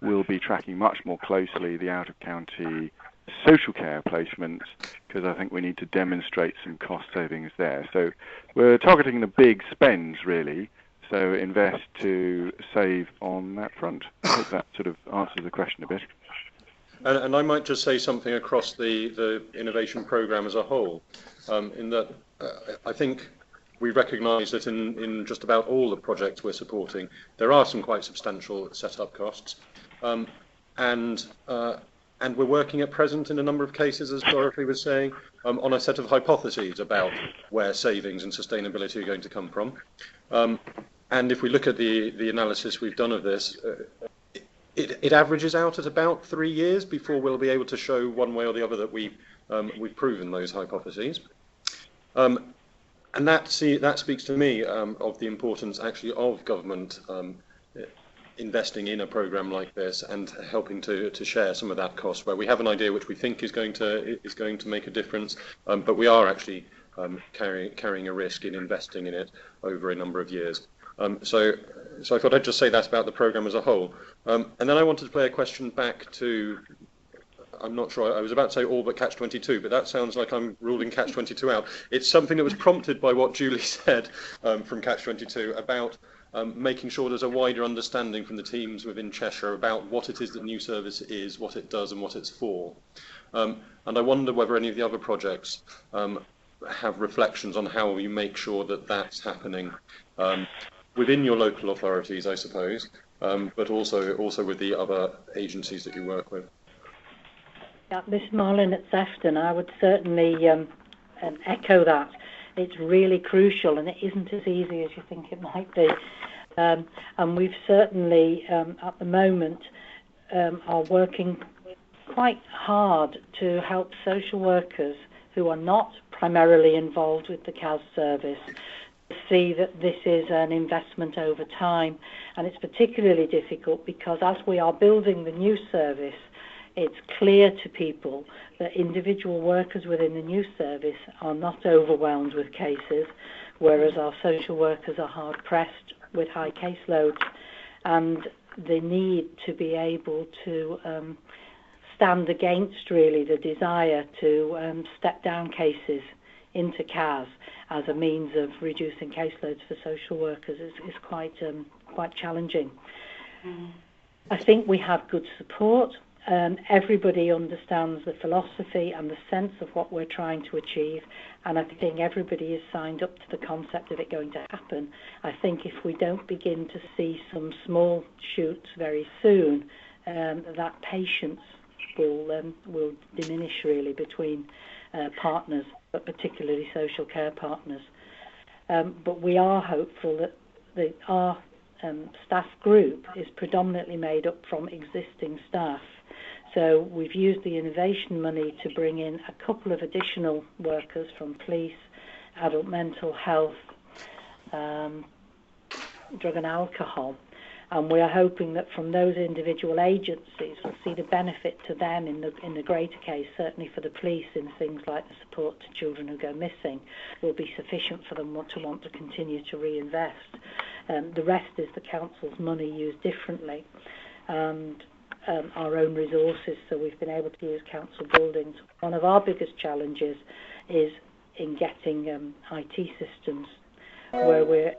will be tracking much more closely the out-of-county social care placements, because I think we need to demonstrate some cost savings there. So we're targeting the big spends, really, so invest to save on that front. I hope that sort of answers the question a bit. And I might just say something across the innovation programme as a whole, in that I think we recognise that in just about all the projects we're supporting, there are some quite substantial set-up costs, and we're working at present in a number of cases, as Dorothy was saying, on a set of hypotheses about where savings and sustainability are going to come from. And if we look at the analysis we've done of this, it averages out at about 3 years before we'll be able to show one way or the other that we've proven those hypotheses. And that speaks to me of the importance actually of government investing in a programme like this and helping to share some of that cost, where we have an idea which we think is going to make a difference, but we are actually carrying a risk in investing in it over a number of years. So I thought I'd just say that about the programme as a whole. And then I wanted to play a question back to, I'm not sure, I was about to say all but Catch-22, but that sounds like I'm ruling Catch-22 out. It's something that was prompted by what Julie said from Catch-22 about making sure there's a wider understanding from the teams within Cheshire about what it is that New Service is, what it does and what it's for. And I wonder whether any of the other projects have reflections on how you make sure that that's happening within your local authorities, I suppose, but also with the other agencies that you work with. Yeah, Miss Marlin at Sefton, I would certainly echo that. It's really crucial, and it isn't as easy as you think it might be. And we've certainly, at the moment, are working quite hard to help social workers who are not primarily involved with the CAS service see that this is an investment over time. And it's particularly difficult because as we are building the new service, it's clear to people that individual workers within the new service are not overwhelmed with cases, whereas our social workers are hard-pressed with high caseloads, and the need to be able to stand against, really, the desire to step down cases into CAS as a means of reducing caseloads for social workers is quite challenging. I think we have good support. Everybody understands the philosophy and the sense of what we're trying to achieve, and I think everybody is signed up to the concept of it going to happen. I think if we don't begin to see some small shoots very soon, that patience will diminish really between partners, but particularly social care partners. But we are hopeful that our staff group is predominantly made up from existing staff. So we've used the innovation money to bring in a couple of additional workers from police, adult mental health, drug and alcohol. And we are hoping that from those individual agencies, we'll see the benefit to them in the greater case, certainly for the police in things like the support to children who go missing, will be sufficient for them to want to continue to reinvest. The rest is the council's money used differently, and our own resources. So we've been able to use council buildings. One of our biggest challenges is in getting IT systems where we're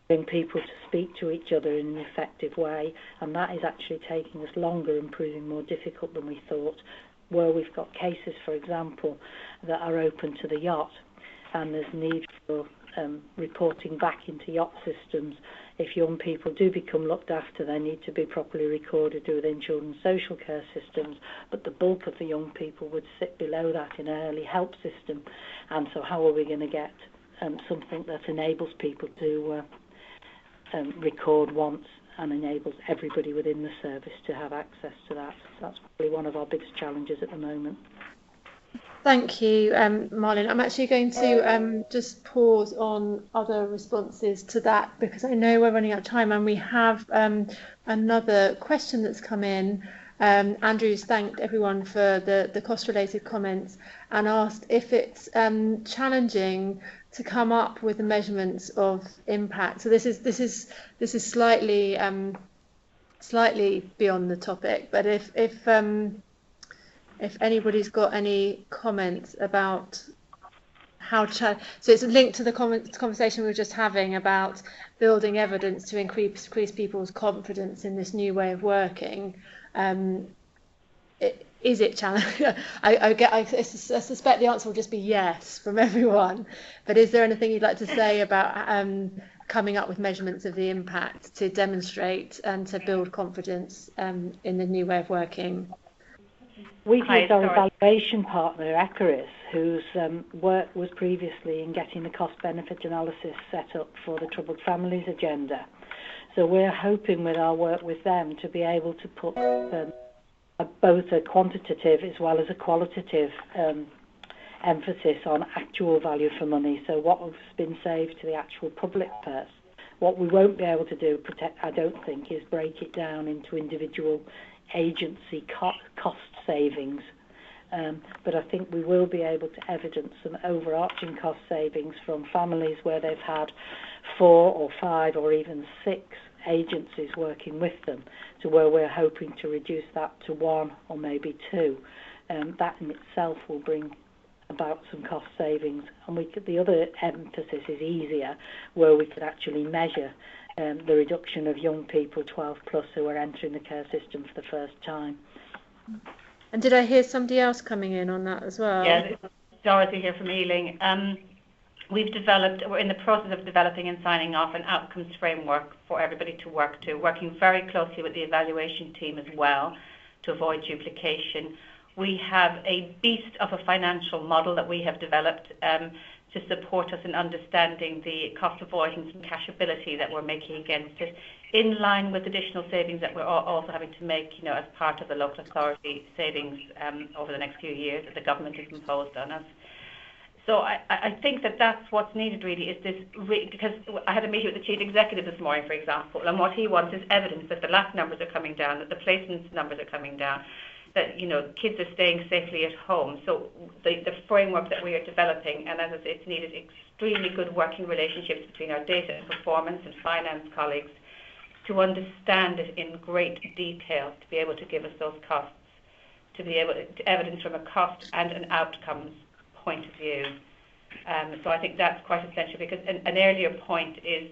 getting people to speak to each other in an effective way, and that is actually taking us longer and proving more difficult than we thought. Where we've got cases, for example, that are open to the yacht, and there's need for reporting back into yacht systems. If young people do become looked after, they need to be properly recorded within children's social care systems, but the bulk of the young people would sit below that in an early help system. And so how are we going to get something that enables people to record once and enables everybody within the service to have access to that? So that's probably one of our biggest challenges at the moment. Thank you, Marlon. I'm actually going to just pause on other responses to that because I know we're running out of time, and we have another question that's come in. Andrew's thanked everyone for the cost-related comments and asked if it's challenging to come up with the measurements of impact. So this is slightly beyond the topic, but if anybody's got any comments about how so it's linked to the conversation we were just having about building evidence to increase people's confidence in this new way of working. Is it challenging? I suspect the answer will just be yes from everyone, but is there anything you'd like to say about coming up with measurements of the impact to demonstrate and to build confidence in the new way of working? We've used our evaluation partner, Ecaris, whose work was previously in getting the cost-benefit analysis set up for the Troubled Families agenda. So we're hoping with our work with them to be able to put both a quantitative as well as a qualitative emphasis on actual value for money. So what has been saved to the actual public purse. What we won't be able to do, I don't think, is break it down into individual agency cost savings, but I think we will be able to evidence some overarching cost savings from families where they've had 4 or 5 or even 6 agencies working with them, to where we're hoping to reduce that to 1 or maybe 2. That in itself will bring about some cost savings, and the other emphasis is easier, where we could actually measure the reduction of young people 12 plus who are entering the care system for the first time. And did I hear somebody else coming in on that as well? Yeah, this is Dorothy here from Ealing. We're in the process of developing and signing off an outcomes framework for everybody to work to, working very closely with the evaluation team as well to avoid duplication. We have a beast of a financial model that we have developed to support us in understanding the cost avoidance and cashability that we're making against it, in line with additional savings that we're also having to make, as part of the local authority savings over the next few years that the government has imposed on us. So I think that that's what's needed really, is this, because I had a meeting with the chief executive this morning, for example, and what he wants is evidence that the LAC numbers are coming down, that the placements numbers are coming down, that kids are staying safely at home. So the framework that we are developing, and as I say, it's needed extremely good working relationships between our data and performance and finance colleagues to understand it in great detail, to be able to give us those costs, to be able to evidence from a cost and an outcomes point of view. So I think that's quite essential, because an earlier point is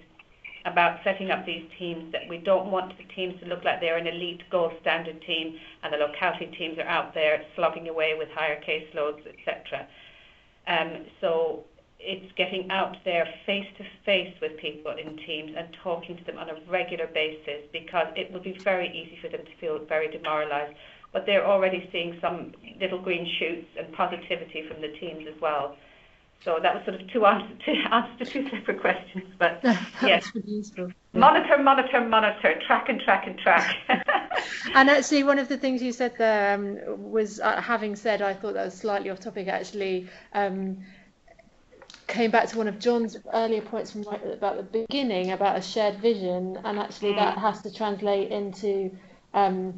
about setting up these teams, that we don't want the teams to look like they're an elite gold standard team and the locality teams are out there slogging away with higher caseloads, etc. So it's getting out there face to face with people in teams and talking to them on a regular basis, because it would be very easy for them to feel very demoralised. But they're already seeing some little green shoots and positivity from the teams as well. So that was sort of two answers to 2 separate questions. But yes, really useful. Monitor, track and track and track. And actually, one of the things you said there was, having said, I thought that was slightly off topic actually, came back to one of John's earlier points from right about the beginning about a shared vision, and actually that has to translate into a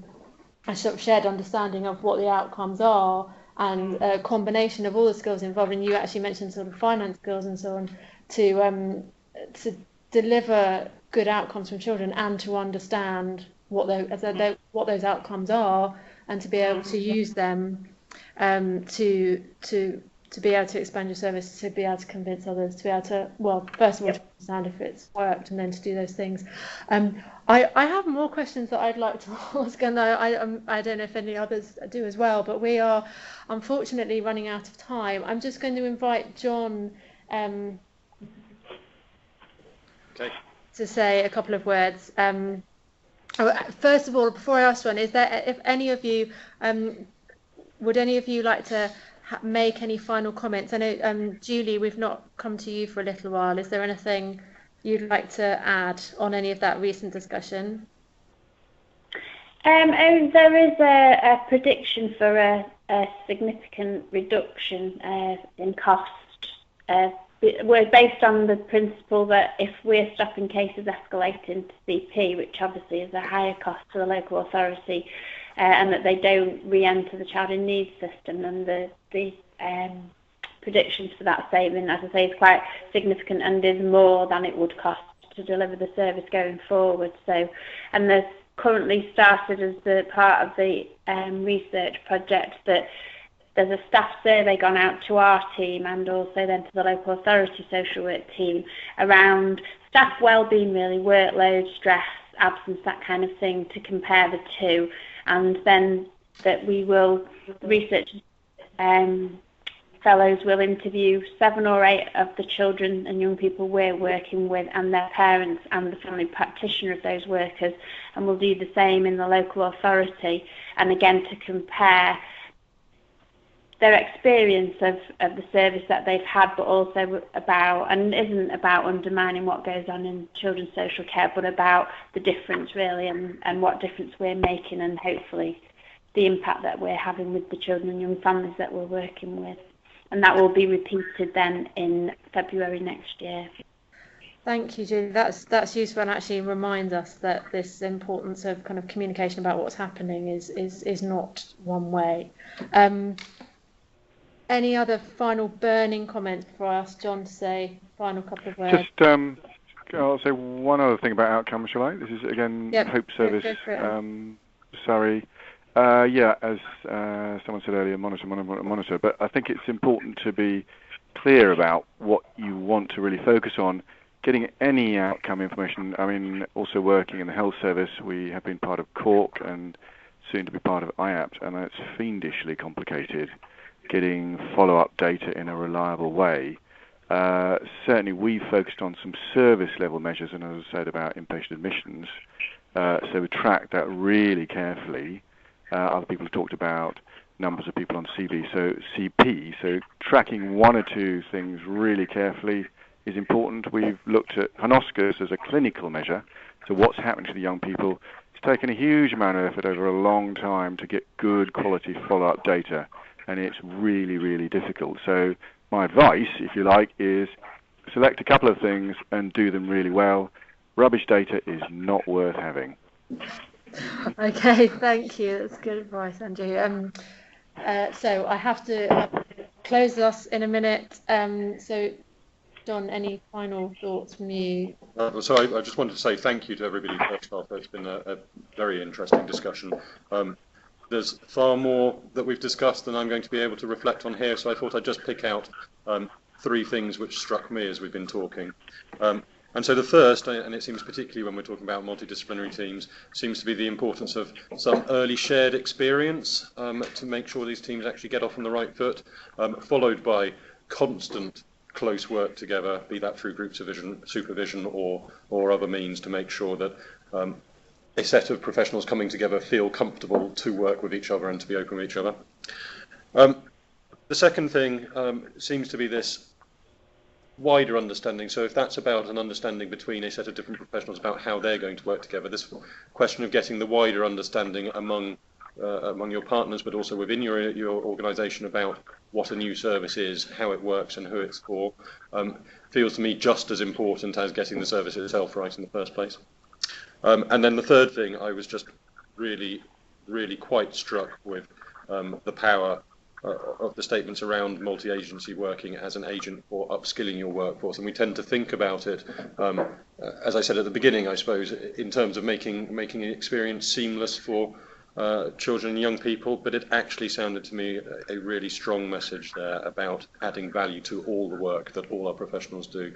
sort of shared understanding of what the outcomes are, and a combination of all the skills involved. And you actually mentioned sort of finance skills and so on to deliver good outcomes from children and to understand what those outcomes are, and to be able to use them to be able to expand your service, to be able to convince others, to be able to, well, first of all, to understand if it's worked, and then to do those things. I have more questions that I'd like to ask, and I don't know if any others do as well, but we are unfortunately running out of time. I'm just going to invite John to say a couple of words. First of all, before I ask one, is there, if any of you, would any of you like to make any final comments? I know, Julie, we've not come to you for a little while. Is there anything you'd like to add on any of that recent discussion? There is a prediction for a significant reduction in cost. We're based on the principle that if we're stopping cases escalating to CP, which obviously is a higher cost to the local authority, and that they don't re-enter the child in need system, and the predictions for that saving, as I say, is quite significant and is more than it would cost to deliver the service going forward. So, and there's currently started as the part of the research project that there's a staff survey gone out to our team and also then to the local authority social work team around staff wellbeing, really, workload, stress, absence, that kind of thing, to compare the two. And then that we will, the research fellows will interview 7 or 8 of the children and young people we're working with and their parents and the family practitioner of those workers, and we'll do the same in the local authority, and again to compare their experience of the service that they've had, but also about, and isn't about undermining what goes on in children's social care, but about the difference really, and what difference we're making, and hopefully the impact that we're having with the children and young families that we're working with. And that will be repeated then in February next year. Thank you, Julie. That's useful, and actually reminds us that this importance of kind of communication about what's happening is not one way. Any other final burning comments before I ask John to say final couple of words? Just I'll say one other thing about outcomes, shall I? This is again Hope Service. Sorry. As someone said earlier, monitor. But I think it's important to be clear about what you want to really focus on. Getting any outcome information. I mean, also working in the health service, we have been part of Cork and soon to be part of IAPT, and it's fiendishly complicated getting follow-up data in a reliable way. Certainly we focused on some service level measures, and as I said about inpatient admissions, so we tracked that really carefully. Other people have talked about numbers of people on CP, so tracking 1 or 2 things really carefully is important. We've looked at Honoscus as a clinical measure, so what's happening to the young people. It's taken a huge amount of effort over a long time to get good quality follow-up data, and it's really, really difficult. So my advice, if you like, is select a couple of things and do them really well. Rubbish data is not worth having. Okay, thank you. That's good advice, Andrew. So I have to close us in a minute. So, John, any final thoughts from you? So I just wanted to say thank you to everybody first off. It's been a very interesting discussion. There's far more that we've discussed than I'm going to be able to reflect on here, so I thought I'd just pick out 3 things which struck me as we've been talking. And so the first, and it seems particularly when we're talking about multidisciplinary teams, seems to be the importance of some early shared experience to make sure these teams actually get off on the right foot, followed by constant close work together, be that through group supervision or other means, to make sure that a set of professionals coming together feel comfortable to work with each other and to be open with each other. The second thing seems to be this wider understanding. So if that's about an understanding between a set of different professionals about how they're going to work together, this question of getting the wider understanding among among your partners, but also within your organisation about what a new service is, how it works, and who it's for, feels to me just as important as getting the service itself right in the first place. And then the third thing, I was just really quite struck with the power of the statements around multi-agency working as an agent for upskilling your workforce. And we tend to think about it, as I said at the beginning, I suppose, in terms of making an experience seamless for children and young people, but it actually sounded to me a really strong message there about adding value to all the work that all our professionals do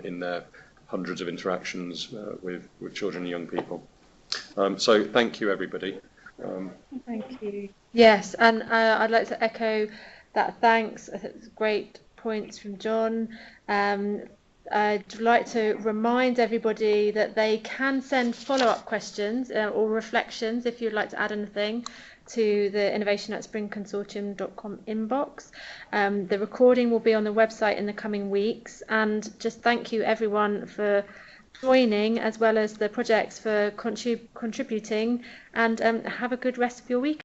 in their hundreds of interactions with children and young people. So thank you, everybody. Thank you. Yes, and I'd like to echo that thanks. I think it's great points from John. I'd like to remind everybody that they can send follow-up questions or reflections if you'd like to add anything to the innovation@springconsortium.com inbox. The recording will be on the website in the coming weeks, and just thank you everyone for joining, as well as the projects for contributing, and have a good rest of your week.